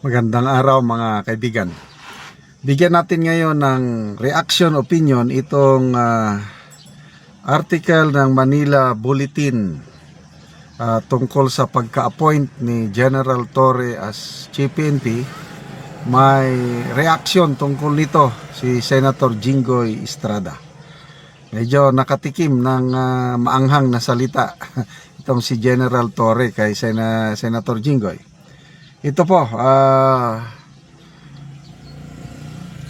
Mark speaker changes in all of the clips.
Speaker 1: Magandang araw mga kaibigan. Bigyan natin ngayon ng reaction opinion itong article ng Manila Bulletin tungkol sa pagka-appoint ni General Torre as Chief PNP. May reaction tungkol nito si Senator Jinggoy Estrada. Medyo nakatikim ng maanghang na salita itong si General Torre kay Senator Jinggoy. Ito po,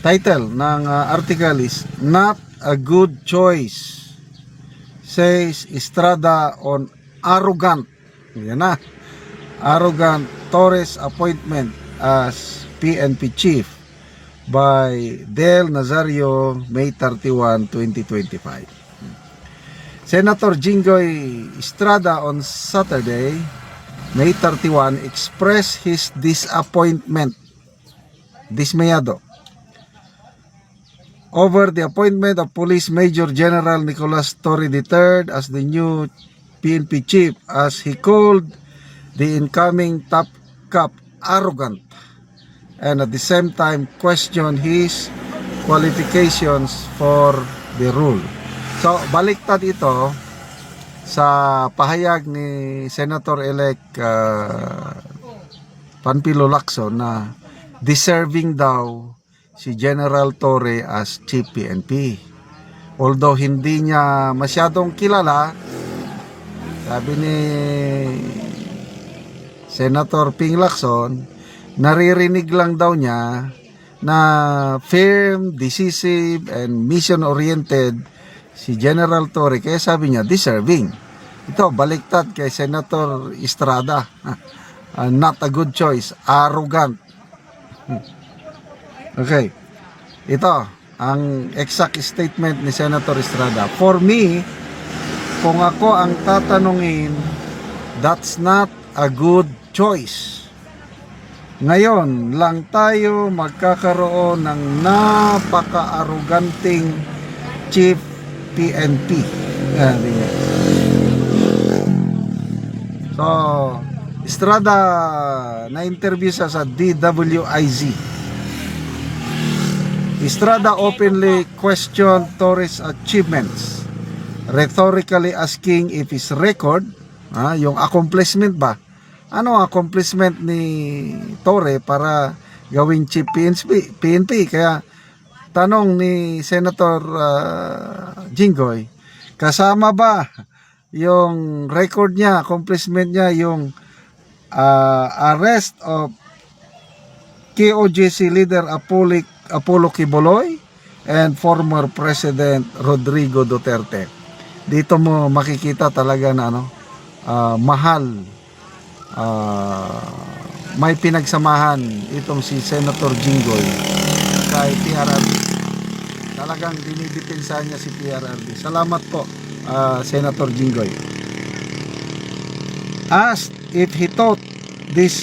Speaker 1: title ng article is "Not a Good Choice," says Estrada on arrogant, yan na, arrogant Torres appointment as PNP Chief by Del Nazario, May 31, 2025. Senator Jinggoy Estrada on Saturday, May 31, expressed his disappointment, dismayado, over the appointment of Police Major General Nicolas Torre III as the new PNP chief, as he called the incoming top cop arrogant and at the same time questioned his qualifications for the role. So, baliktad ito sa pahayag ni Senator-elect Panfilo Lacson na deserving daw si General Torre as Chief PNP. Although hindi niya masyadong kilala, sabi ni Senator Ping Lacson, naririnig lang daw niya na firm, decisive, and mission-oriented si General Torre, kaya sabi niya deserving. Ito, baliktad kay Senator Estrada. Not a good choice, arrogant. Okay, ito ang exact statement ni Senator Estrada. For me, kung ako ang tatanungin, that's not a good choice. Ngayon lang tayo magkakaroon ng napaka-arroganting Chief PNP. So, Estrada na-interview sa DWIZ. Estrada openly questioned Torres' achievements, rhetorically asking if his record, yung accomplishment ba? Ano ang accomplishment ni Torre para gawing Chief PNP? Kaya tanong ni Senator Jinggoy, kasama ba yung record niya, accomplishment niya, yung arrest of KOJC leader Apollo Quiboloy and former President Rodrigo Duterte? Dito mo makikita talaga na mahal, may pinagsamahan itong si Senator Jinggoy kay PRRD. Talagang dinidepensa niya si PRRD. Salamat po, Senator Jinggoy. Asked if he thought this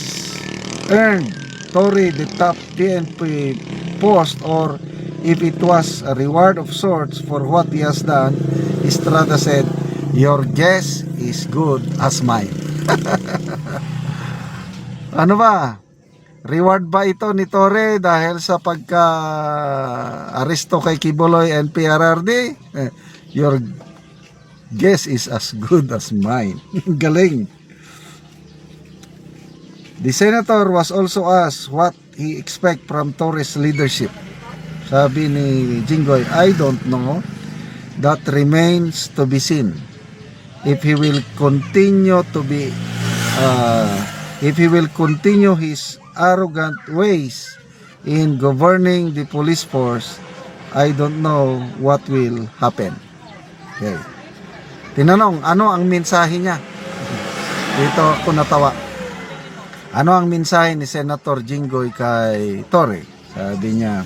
Speaker 1: earned Torre the top PNP post or if it was a reward of sorts for what he has done, Estrada said, "Your guess is good as mine." Ano ba? Reward ba ito ni Torre dahil sa pagka-aresto kay Quiboloy and PRRD? Your guess is as good as mine. Galing. The senator was also asked what he expect from Torres' leadership. Sabi ni Jinggoy, "I don't know. That remains to be seen. If he will continue his arrogant ways in governing the police force, I don't know what will happen." Okay. Tinanong, ano ang mensahe niya? Dito ako natawa. Ano ang mensahe ni Senator Jinggoy kay Torre? Sabi niya,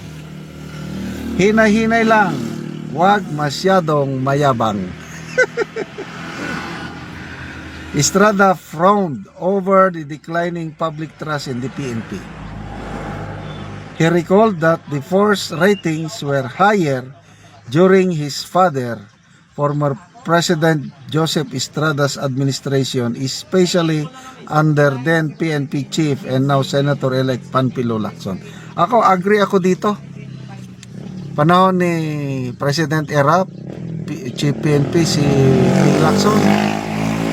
Speaker 1: hinay-hinay lang, wag masyadong mayabang. Estrada frowned over the declining public trust in the PNP. He recalled that the force ratings were higher during his father, former President Joseph Estrada's administration, especially under then PNP Chief and now Senator-elect Panfilo Lacson. Ako, agree ako dito. Panahon ni President Erap, Chief PNP si Lacson,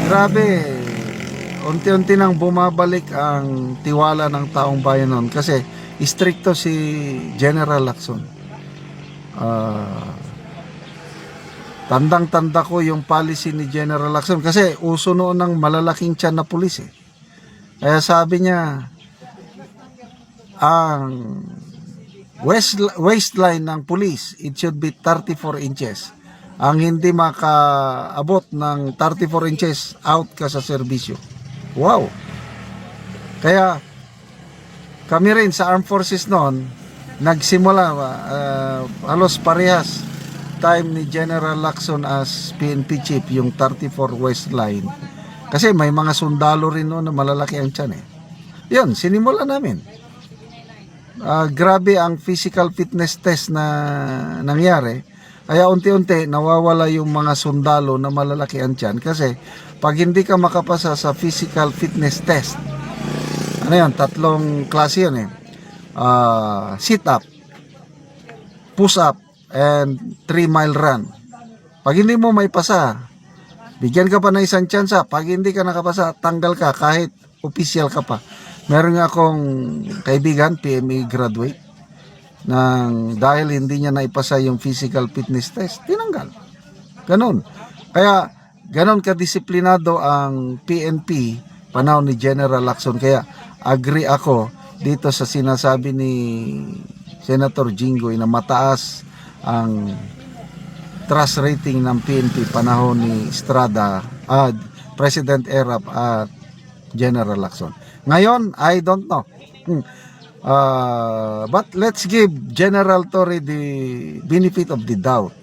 Speaker 1: grabe, unti-unti nang bumabalik ang tiwala ng taong bayan noon kasi istrikto si General Lacson. Tandang-tanda ko yung policy ni General Lacson kasi uso noon ng malalaking tiyan na pulis eh. Kaya sabi niya, ang waistline ng pulis, it should be 34 inches. Ang hindi makaabot ng 34 inches, out ka sa serbisyo. Wow! Kaya kami rin sa Armed Forces noon, nagsimula halos parehas time ni General Lacson as PNP Chief, yung 34 waistline. Kasi may mga sundalo rin noon na malalaki ang tiyan eh. Yun, sinimula namin. Grabe ang physical fitness test na nangyari. Kaya unti-unti nawawala yung mga sundalo na malalaki ang tiyan kasi pag hindi ka makapasa sa physical fitness test, ano yan, 3 klase yun eh. Sit up, push up, and 3-mile run. Pag hindi mo may pasa, bigyan ka pa ng isang tsansa. Pag hindi ka nakapasa, tanggal ka kahit official ka pa. Meron nga akong kaibigan, PMA graduate, nang dahil hindi niya naipasa yung physical fitness test, tinanggal. Ganon. Kaya, ganon kadisiplinado ang PNP panahon ni General Lacson. Kaya, agree ako dito sa sinasabi ni Senator Jinggoy na mataas ang trust rating ng PNP panahon ni Estrada, President Erap at General Lacson. Ngayon, I don't know. But let's give General Torre the benefit of the doubt.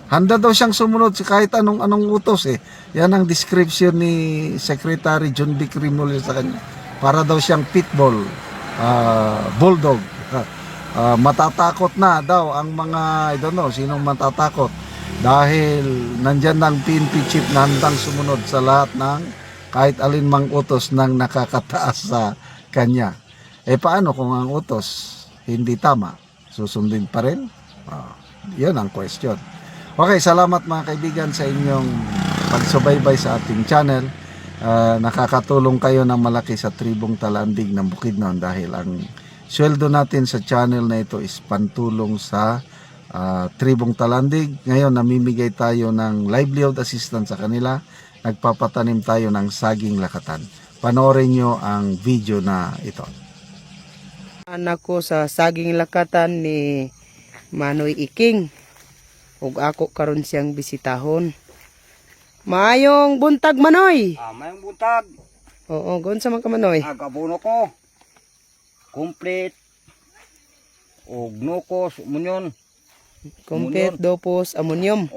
Speaker 1: Handa daw siyang sumunod sa kahit anong utos eh. Yan ang description ni Secretary John B. Cremolio sa kanya. Para daw siyang pitbull, bulldog. Matatakot na daw ang mga, I don't know, sinong matatakot. Dahil nandyan ang PNP Chief na handang sumunod sa lahat ng kahit alin mang utos ng nakakataas sa kanya. Paano kung ang utos hindi tama? Susundin pa rin? Yun ang question. Okay, salamat mga kaibigan sa inyong pagsubaybay sa ating channel. Nakakatulong kayo ng malaki sa Tribong Talandig ng Bukidnon dahil ang sweldo natin sa channel na ito is pantulong sa Tribong Talandig. Ngayon namimigay tayo ng livelihood assistance sa kanila. Nagpapatanim tayo ng saging lakatan. Panoorin nyo ang video na ito.
Speaker 2: Anak ko sa saging lakatan ni Manoy Iking. Ug ako karon siyang bisitahon. Maayong buntag, Manoy.
Speaker 3: Mayong buntag.
Speaker 2: Oo, gonsa man ka, Manoy?
Speaker 3: Agabuno ko. Complete. Og nukos, munyon.
Speaker 2: Complete dopos ammonium.